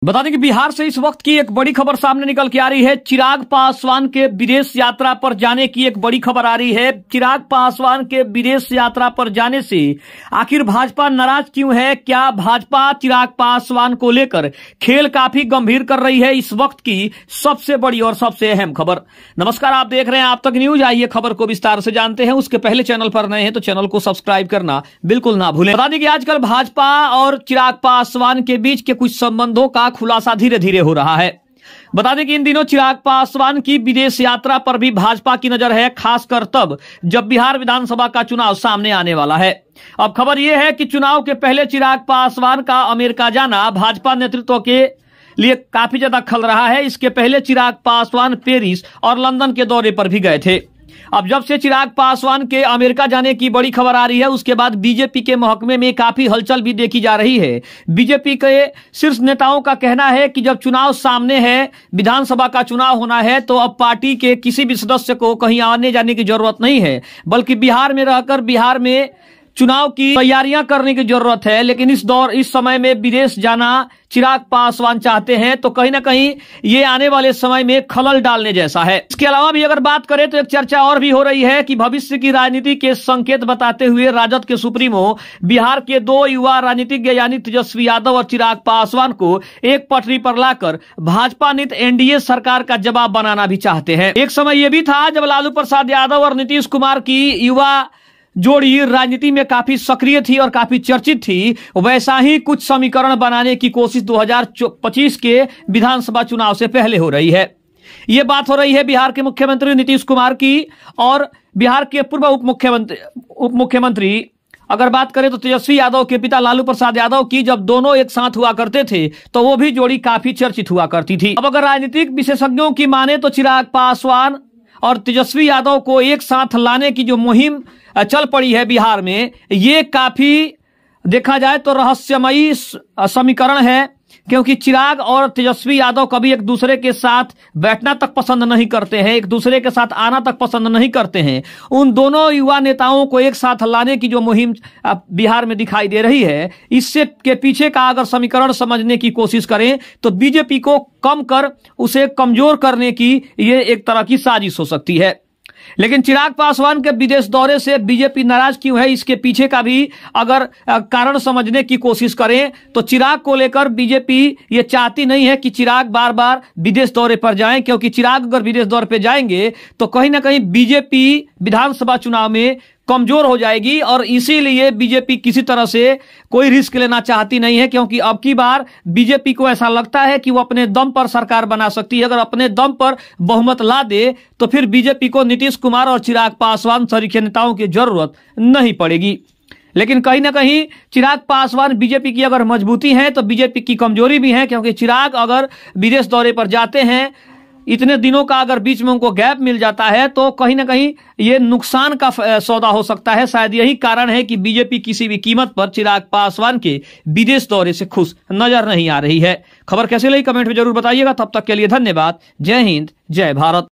बता दें कि बिहार से इस वक्त की एक बड़ी खबर सामने निकल के आ रही है। चिराग पासवान के विदेश यात्रा पर जाने की एक बड़ी खबर आ रही है। चिराग पासवान के विदेश यात्रा पर जाने से आखिर भाजपा नाराज क्यों है? क्या भाजपा चिराग पासवान को लेकर खेल काफी गंभीर कर रही है? इस वक्त की सबसे बड़ी और सबसे अहम खबर। नमस्कार, आप देख रहे हैं आप तक न्यूज। आइए खबर को विस्तार से जानते हैं। उसके पहले चैनल पर नए हैं तो चैनल को सब्सक्राइब करना बिल्कुल ना भूलें। बता दें कि आजकल भाजपा और चिराग पासवान के बीच के कुछ संबंधों का खुलासा धीरे धीरे हो रहा है। बता दें कि इन दिनों चिराग पासवान की विदेश यात्रा पर भी भाजपा की नजर है, खासकर तब जब बिहार विधानसभा का चुनाव सामने आने वाला है। अब खबर यह है कि चुनाव के पहले चिराग पासवान का अमेरिका जाना भाजपा नेतृत्व के लिए काफी ज्यादा खल रहा है। इसके पहले चिराग पासवान पेरिस और लंदन के दौरे पर भी गए थे। अब जब से चिराग पासवान के अमेरिका जाने की बड़ी खबर आ रही है, उसके बाद बीजेपी के महकमे में काफी हलचल भी देखी जा रही है। बीजेपी के शीर्ष नेताओं का कहना है कि जब चुनाव सामने है, विधानसभा का चुनाव होना है, तो अब पार्टी के किसी भी सदस्य को कहीं आने जाने की जरूरत नहीं है, बल्कि बिहार में रहकर बिहार में चुनाव की तैयारियां करने की जरूरत है। लेकिन इस समय में विदेश जाना चिराग पासवान चाहते हैं, तो कहीं ना कहीं ये आने वाले समय में खलल डालने जैसा है। इसके अलावा भी अगर बात करें तो एक चर्चा और भी हो रही है कि भविष्य की राजनीति के संकेत बताते हुए राजद के सुप्रीमो बिहार के दो युवा राजनीतिज्ञ यानी तेजस्वी यादव और चिराग पासवान को एक पटरी पर लाकर भाजपा नीत एनडीए सरकार का जवाब बनाना भी चाहते हैं। एक समय यह भी था जब लालू प्रसाद यादव और नीतीश कुमार की युवा जोड़ी राजनीति में काफी सक्रिय थी और काफी चर्चित थी। वैसा ही कुछ समीकरण बनाने की कोशिश 2025 के विधानसभा चुनाव से पहले हो रही है। यह बात हो रही है बिहार के मुख्यमंत्री नीतीश कुमार की और बिहार के पूर्व उप मुख्यमंत्री अगर बात करें तो तेजस्वी यादव के पिता लालू प्रसाद यादव की। जब दोनों एक साथ हुआ करते थे तो वो भी जोड़ी काफी चर्चित हुआ करती थी। अब अगर राजनीतिक विशेषज्ञों की माने तो चिराग पासवान और तेजस्वी यादव को एक साथ लाने की जो मुहिम चल पड़ी है बिहार में, ये काफी देखा जाए तो रहस्यमयी समीकरण है, क्योंकि चिराग और तेजस्वी यादव कभी एक दूसरे के साथ बैठना तक पसंद नहीं करते हैं, एक दूसरे के साथ आना तक पसंद नहीं करते हैं। उन दोनों युवा नेताओं को एक साथ लाने की जो मुहिम बिहार में दिखाई दे रही है, इससे के पीछे का अगर समीकरण समझने की कोशिश करें तो बीजेपी को कम कर उसे कमजोर करने की ये एक तरह की साजिश हो सकती है। लेकिन चिराग पासवान के विदेश दौरे से बीजेपी नाराज क्यों है, इसके पीछे का भी अगर कारण समझने की कोशिश करें तो चिराग को लेकर बीजेपी ये चाहती नहीं है कि चिराग बार बार विदेश दौरे पर जाएं, क्योंकि चिराग अगर विदेश दौरे पर जाएंगे तो कहीं ना कहीं बीजेपी विधानसभा चुनाव में कमजोर हो जाएगी और इसीलिए बीजेपी किसी तरह से कोई रिस्क लेना चाहती नहीं है, क्योंकि अब की बार बीजेपी को ऐसा लगता है कि वो अपने दम पर सरकार बना सकती है। अगर अपने दम पर बहुमत ला दे तो फिर बीजेपी को नीतीश कुमार और चिराग पासवान सरीखे नेताओं की जरूरत नहीं पड़ेगी। लेकिन कहीं ना कहीं चिराग पासवान बीजेपी की अगर मजबूती है तो बीजेपी की कमजोरी भी है, क्योंकि चिराग अगर विदेश दौरे पर जाते हैं, इतने दिनों का अगर बीच में उनको गैप मिल जाता है तो कहीं ना कहीं ये नुकसान का सौदा हो सकता है। शायद यही कारण है कि बीजेपी किसी भी कीमत पर चिराग पासवान के विदेश दौरे से खुश नजर नहीं आ रही है। खबर कैसे लगी कमेंट में जरूर बताइएगा। तब तक के लिए धन्यवाद। जय हिंद, जय भारत।